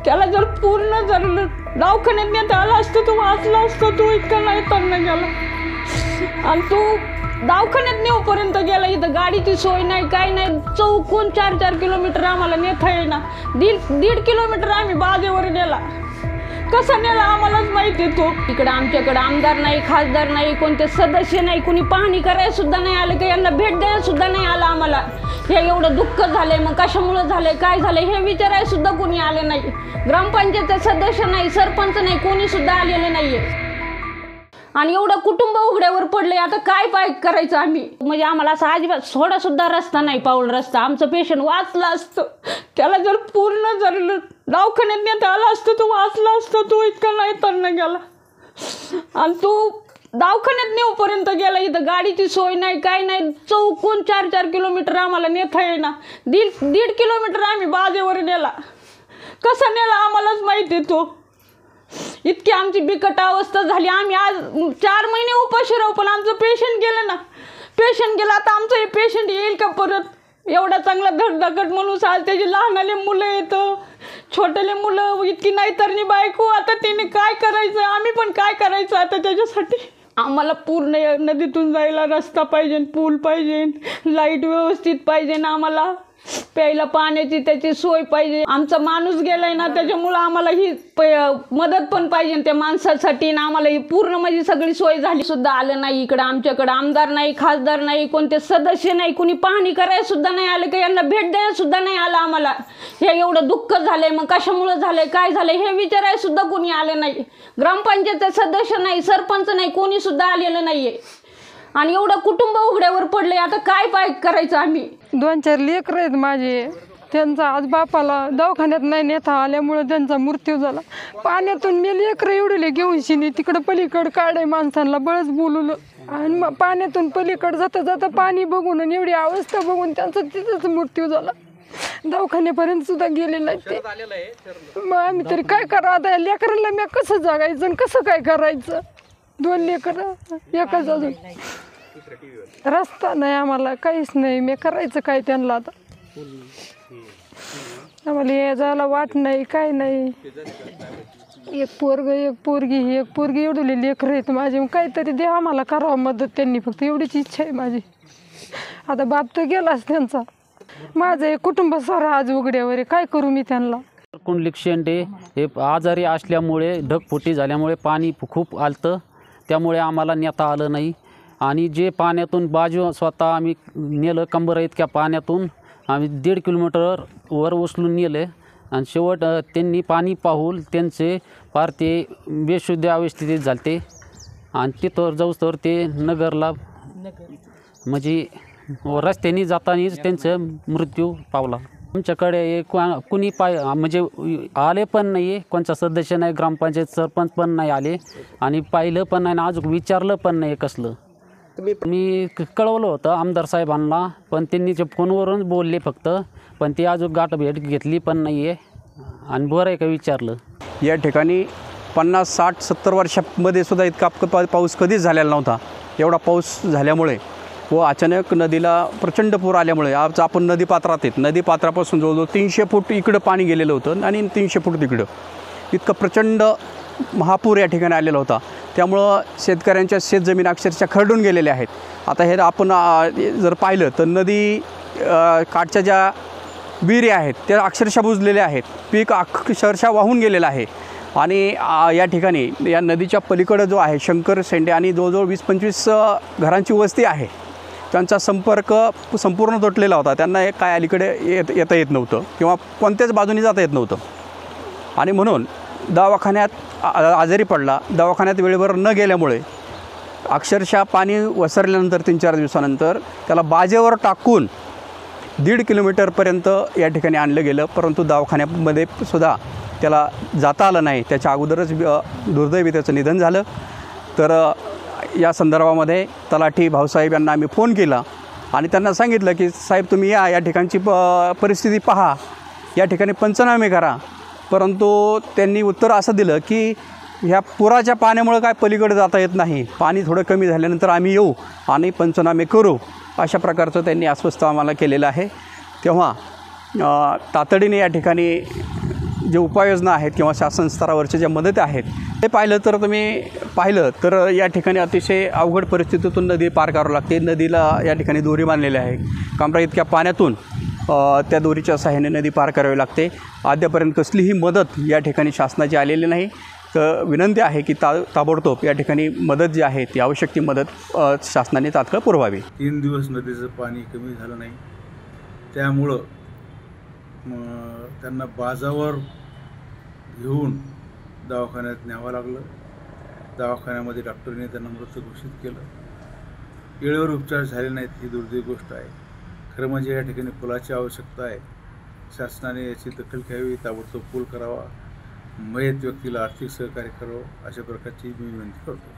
त्याला जर पूर्ण जर दवाखान्यात नेत आला असतं तो वाचला असतो, तो इतका नाही तरण गेला आणि तो दवाखान्यात नेऊपर्यंत गेला. इथं गाडीची सोय नाही, काही नाही. चौकून 4-4 किलोमीटर आम्हाला नेता येईना. दीड किलोमीटर आम्ही बाजेवर नेला. कसा नेला आम्हालाच माहिती आहे. तो इकडं आमच्याकडे आमदार नाही, खासदार नाही, कोणते सदस्य नाही, कोणी पाहणी करायला सुद्धा नाही आलं, काही यांना भेट द्यायला सुद्धा नाही आलं. आम्हाला हे एवढं दुःख झालंय, मग कशामुळं झालंय, काय झालंय हे विचारायला सुद्धा कोणी आले नाही. ग्रामपंचायतचे सदस्य नाही, सरपंच नाही, कोणी सुद्धा आलेलं नाहीये. आणि एवढं कुटुंब उघड्यावर पडलंय. आता काय करायचं आम्ही? म्हणजे आम्हाला असं अजिबात थोडा सुद्धा रस्ता नाही, पाऊल रस्ता. आमचं पेशंट वाचलं असतं, त्याला जर पूर्ण जर दवाखान्यात नेत आला असतं तो वाचला असतो, तो इतका नाही तरण गेला आणि तो दवाखान्यात नेऊपर्यंत गेला. इथं गाडीची सोय नाही, काही नाही. चौकून 4-4 किलोमीटर आम्हाला नेता येईना. दीड किलोमीटर आम्ही बाजेवर नेला. कसा नेला आम्हालाच माहिती आहे. तो इतकी आमची बिकट अवस्था झाली. आम्ही आज 4 महिने उपाशी राहू, पण आमचं पेशंट गेलं ना. पेशंट गेलं, आता आमचं हे पेशंट येईल का परत? एवढा चांगला धडधकट माणूस, आज त्याची लहानाले मुलं येतं, छोटेले मुलं, इतकी नाहीतरणी बायको. आता तिने काय करायचं? आम्ही पण काय करायचं आता त्याच्यासाठी? आम्हाला पूर्ण नदीतून जायला रस्ता पाहिजे, पूल पाहिजे, लाईट व्यवस्थित पाहिजे, आम्हाला प्यायला पाण्याची त्याची सोय पाहिजे. आमचा माणूस गेलाय ना, त्याच्यामुळं आम्हाला ही मदत पण पाहिजे त्या माणसासाठी. ना आम्हाला ही पूर्ण म्हणजे सगळी सोय झाली सुद्धा आलं नाही. इकडं आमच्याकडे आमदार नाही, खासदार नाही, कोणते सदस्य नाही, कोणी पाहणी करायला सुद्धा नाही आलं, काही यांना भेट द्यायला सुद्धा नाही आलं. आम्हाला हे एवढं दुःख झालंय, मग कशामुळं झालंय, काय झालंय हे विचारायला सुद्धा कोणी आलं नाही. ग्रामपंचायतचे सदस्य नाही, सरपंच नाही, कोणी सुद्धा आलेलं नाहीये. आणि एवढं कुटुंब उघड्यावर पडलंय. आता काय करायचं आम्ही? 2-4 लेकरं आहेत माझे. त्यांचा आज बापाला दवाखान्यात नाही नेता आल्यामुळे त्यांचा मृत्यू झाला. पाण्यातून मी लेकरं एवढे घेऊन शिनी तिकडं पलीकडं काढाय माणसांना बळच बोलवलं आणि मग पाण्यातून पलीकडं जाता जाता पाणी बघून आणि एवढी अवस्था बघून त्यांचा तिथंच मृत्यू झाला. दवाखान्यापर्यंत सुद्धा गेले नाही ते. मग आम्ही तरी काय करा आता? लेकरांना मी कसं जगायचं आणि कसं काय करायचं? 2 लेकरं, एकच अजून रस्ता नाही, आम्हाला काहीच नाही. मी करायचं काय त्यांना? आता आम्हाला ये जायला वाट नाही, काय नाही. एक पोरग, एक पोरगी एवढे लेकरं आहेत माझे. मग काहीतरी द्या आम्हाला, करावं मदत त्यांनी, फक्त एवढीच इच्छा आहे माझी. आता बाप तर गेलाच त्यांचा. माझं एक कुटुंब सारं आज उघड्यावर आहे. काय करू मी त्यांना? कुंडलिक शेंडे हे आजारी असल्यामुळे, ढगफुटी झाल्यामुळे पाणी खूप आलतं, त्यामुळे आम्हाला नेता आलं नाही. आणि जे पाण्यातून बाजू स्वतः आम्ही नेलं, कंबर इतक्या पाण्यातून आम्ही 1.5 किलोमीटर वर उचलून नेले. आणि शेवट त्यांनी पाणी पाहून त्यांचे फार ते बेशुद्ध अवस्थेत झालते. आणि तिथं जाऊस्तवर ते नगरला म्हणजे रस्त्याने जातानाच त्यांचं मृत्यू पावला. आमच्याकडे कुणी म्हणजे आले पण नाही आहे, कोणचा सदस्य नाही, ग्रामपंचायत सरपंच पण नाही आले आणि पाहिलं पण नाही, अजून विचारलं पण नाही कसलं. मी कळवलं होतं आमदार साहेबांना, पण त्यांनी जे फोनवरून बोलले फक्त, पण ते अजून गाठ भेट घेतली पण नाही आहे. आणि बरं आहे का विचारलं? या ठिकाणी 50, 60, 70 वर्षामध्ये सुद्धा इतका पाऊस कधीच झालेला नव्हता. एवढा पाऊस झाल्यामुळे व अचानक नदीला प्रचंड पूर आल्यामुळे आज आपण नदीपात्रात आहेत. नदीपात्रापासून जवळजवळ 300 फूट इकडं पाणी गेलेलं होतं आणि 300 फूट तिकडं. इतकं प्रचंड महापूर या ठिकाणी आलेला होता. त्यामुळं शेतकऱ्यांच्या शेतजमीन अक्षरशः खरडून गेलेल्या आहेत. आता हे आपण जर पाहिलं तर नदी काठच्या ज्या विहिरी आहेत त्या अक्षरशः बुजलेल्या आहेत. पीक अक्षरशः वाहून गेलेलं आहे. आणि या ठिकाणी या नदीच्या पलीकडं जो आहे शंकर शेंडे आणि जवळजवळ 20-25 घरांची वस्ती आहे. त्यांचा संपर्क संपूर्ण तुटलेला होता. त्यांना काय अलीकडे येता येत नव्हतं किंवा कोणत्याच बाजूने जाता येत नव्हतं. आणि म्हणून दवाखान्यात आजारी पडला. दवाखान्यात वेळेवर न गेल्यामुळे अक्षरशः पाणी वसरल्यानंतर 3-4 दिवसानंतर त्याला बाजेवर टाकून 1.5 किलोमीटरपर्यंत या ठिकाणी आणलं गेलं. परंतु दवाखान्यामध्ये सुद्धा त्याला जाता आलं नाही. त्याच्या अगोदरच दुर्दैवी त्याचं निधन झालं. तर या संदर्भामध्ये तलाठी भाऊसाहेब यांना आम्ही फोन केला आणि त्यांना सांगितलं की साहेब तुम्ही या ठिकाणची परिस्थिती पहा, या ठिकाणी पंचनामे करा. परंतु त्यांनी उत्तर असं दिलं की ह्या पुराच्या पाण्यामुळे काय पलीकडे जाता येत नाही, पाणी थोडं कमी झाल्यानंतर आम्ही येऊ आणि पंचनामे करू, अशा प्रकारचं त्यांनी आश्वस्त आम्हाला केलेलं आहे. तेव्हा तातडीने या ठिकाणी जे उपाययोजना आहेत किंवा शासन स्तरावरच्या ज्या मदती आहेत ते पाहिलं तर या ठिकाणी अतिशय अवघड परिस्थितीतून नदी पार करावी लागते. नदीला या ठिकाणी दोरी बांधलेली आहे. कमरा इतक्या पाण्यातून त्या दोरीच्या सहाय्याने नदी पार करावी लागते. अद्यापर्यंत कसलीही मदत या ठिकाणी शासनाची आलेली नाही. तर विनंती आहे की ताबडतोब या ठिकाणी मदत जी आहे ती आवश्यक ती मदत शासनाने तात्काळ पुरवावी. 3 दिवस नदीचं पाणी कमी झालं नाही, त्यामुळं त्यांना बाजावर घेऊन दवाखान्यात न्यावं लागलं. दवाखान्यामध्ये डॉक्टरने त्यांना मृत घोषित केलं. वेळेवर उपचार झाले नाहीत ही दुर्दैवी गोष्ट आहे. खरं म्हणजे या ठिकाणी पुलाची आवश्यकता आहे. शासनाने याची दखल घ्यावी, ताबडतोब पूल करावा, मयत व्यक्तीला आर्थिक सहकार्य करावं, अशा प्रकारची मी विनंती करतो.